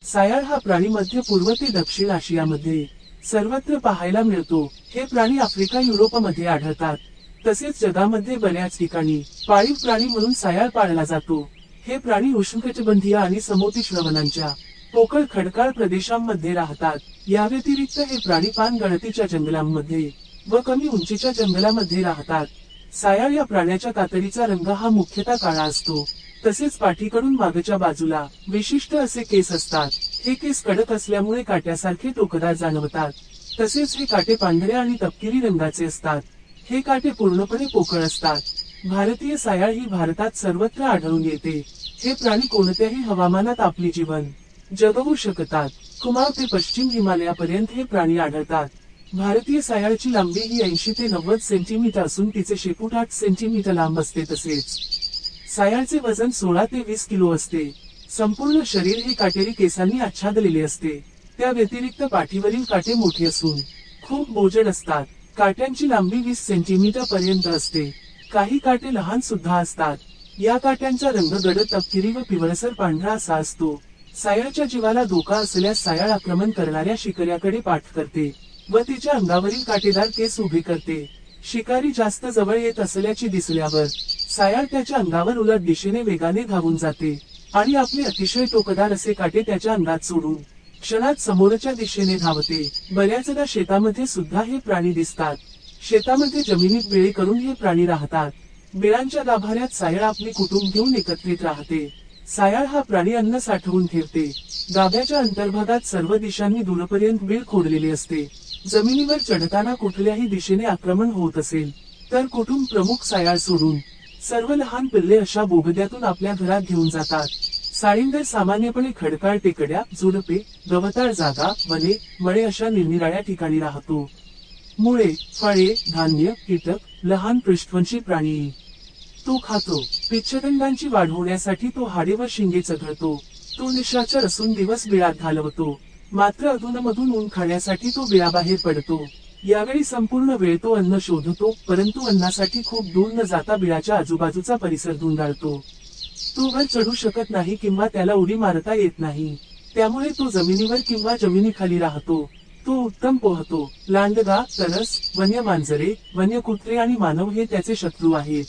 सायाळ हा प्राणी मध्य पूर्व ते दक्षिण आशियामध्ये सर्वत्र पाहायला मिळतो। हे प्राणी आफ्रिका युरोपमध्ये आढळतात। तसेच जगामध्ये बऱ्याच ठिकाणी पाळीव प्राणी म्हणून सायाळ पाळला जातो। हे प्राणी उष्णकटिबंधीय आणि समशीतोष्ण वनांच्या पोकळ खडकाळ प्रदेशांमध्ये राहतात। या व्यतिरिक्त हे प्राणी पानगळतीच्या जंगलांमध्ये व कमी उंचीच्या जंगलामध्ये राहतात। सायाळ या प्राण्याच्या कातडीचा रंग हा मुख्यतः काळा असतो। तसेच पाठीकडून मागच्या बाजूला विशिष्ट असे केस असतात। हे केस कडक असल्यामुळे काट्यासारखे टोकदार जाणवतात। तसेच हे काटे पांढऱ्या आणि तपकिरी रंगाचे असतात। हे काटे पूर्णपणे पोकळ असतात। भारतीय सायाळ ही भारतात सर्वत्र आढळून येते। हे प्राणी कोणत्याही हवामानात आपले जीवन जगवू शकतात। कुमाव ते पश्चिम हिमालयापर्यंत हे प्राणी आढळतात। भारतीय सायाळची लांबी ही 80 ते 90 सेंटीमीटर असून तिचे शेपूट 8 सेंटीमीटर लांब असते। तसेच सायाळचे वजन 16 ते 20 किलो असते। संपूर्ण शरीर हे काटेरी केसांनी आच्छादलेले असते। त्या व्यतिरिक्त पाठीवरील काटे मोठे असून खूप बोजड असतात। काट्यांची लांबी 20 सेंटीमीटर पर्यंत असते। काही काटे लहान सुद्धा असतात। या काट्यांचा रंग गडद तपकिरी व पिवळसर पांढरा असा असतो। सायाळच्या जीवाला धोका असल्यास सायाळ आक्रमण करणाऱ्या शिकाऱ्याकडे पाठ करते व तिच्या अंगावरील काटेदार केस उभे करते। शिकारी जास्त जवळ येत असल्याचे दिसल्यावर सायाळ त्याच्या अंगावर उलट दिशेने वेगाने धावून जाते आणि आपले अतिशय टोकदार असे काटे त्याच्या अंगात सोडून क्षणात समोरच्या दिशेने धावते। बऱ्याचदा शेतामध्ये सुद्धा हे प्राणी दिसतात। शेतामध्ये जमिनीत बेळे करून हे प्राणी राहतात। बेळांच्या गाभाऱ्यात सायाळ आपले कुटुंब घेऊन एकत्रित राहते। सायाळ हा प्राणी अन्न साठवून ठेवते। गाभ्याच्या अंतर्भागात सर्व दिशांनी दूरपर्यंत बेळ खोडलेली असते। जमिनीवर चढताना कुठल्याही दिशेने आक्रमण होत असेल तर कुटुंब प्रमुख सायाळ सोडून सर्व लहान पिल्ले अशा बोगद्यातून आपल्या घरात घेऊन जातात। साळींदर सामान्यपणे खडकाळ टेकड्या, झुडपे, गवताळ जागा, वने, मळे अशा निरनिराळ्या ठिकाणी राहतो। मुळे, फळे, धान्य, कीटक, लहान पृष्ठवंशी प्राणी तो खातो। पिच्छदंडांची वाढ होण्यासाठी तो हाडे व शिंगे चघळतो। तो निशाचर असून दिवस बिळात घालवतो। मात्र अधूनमधून ऊन खाण्यासाठी तो बिळाबाहेर पडतो। यावेळी संपूर्ण वेळ तो अन्न शोधतो, परंतु अन्नासाठी खूप दूर न जाता बिळाच्या आजूबाजूचा परिसर धुंडाळतो। तो वर चढू शकत नाही किंवा त्याला उडी मारता येत नाही। त्यामुळे तो जमिनीवर किंवा जमिनीखाली राहतो। तो उत्तम पोहतो। लांडगा, तरस, वन्य मांजरे, वन्य कुत्रे आणि मानव हे त्याचे शत्रू आहेत।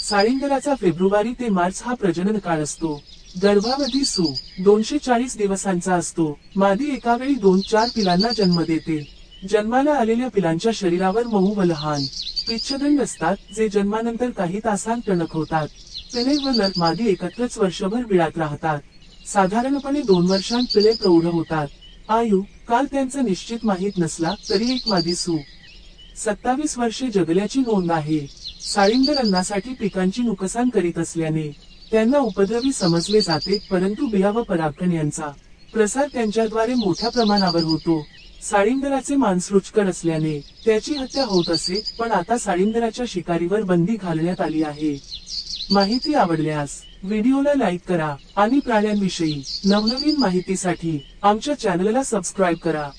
साळींदराचा फेब्रुवारी ते मार्च हा प्रजनन काळ असतो। गर्भावधी सु. 240 दिवसांचा असतो। मादी एकावेळी 2-4 पिलांना जन्म देते। जन्माला आलेल्या पिलांच्या शरीरावर मऊ व लहान पिच्छदंड असतात, जे जन्मानंतर काही तासांत टणक होतात। पिले व नर मादी एकत्रच वर्षभर बिळात राहतात। साधारणपणे 2 वर्षांत पिले प्रौढ होतात। आयु काल त्यांचा निश्चित माहीत नसला तरी एक मादी सु. 27 वर्षे जगल्याची नोंद आहे। साळींदर अन्नासाठी पिकांची नुकसान करीत असल्याने त्यांना उपद्रवी समजले जाते, परंतु बिया व परागकण यांचा प्रसार त्यांच्याद्वारे मोठ्या प्रमाणावर होतो। साळींदराचे मांस रुचकर असल्याने त्याची हत्या होत असे, पण आता साळींदराच्या शिकारीवर बंदी घालण्यात आली आहे। माहिती आवडल्यास व्हिडिओला लाईक करा आणि प्राण्यांविषयी नवनवीन माहितीसाठी आमच्या चॅनलला सबस्क्राईब करा।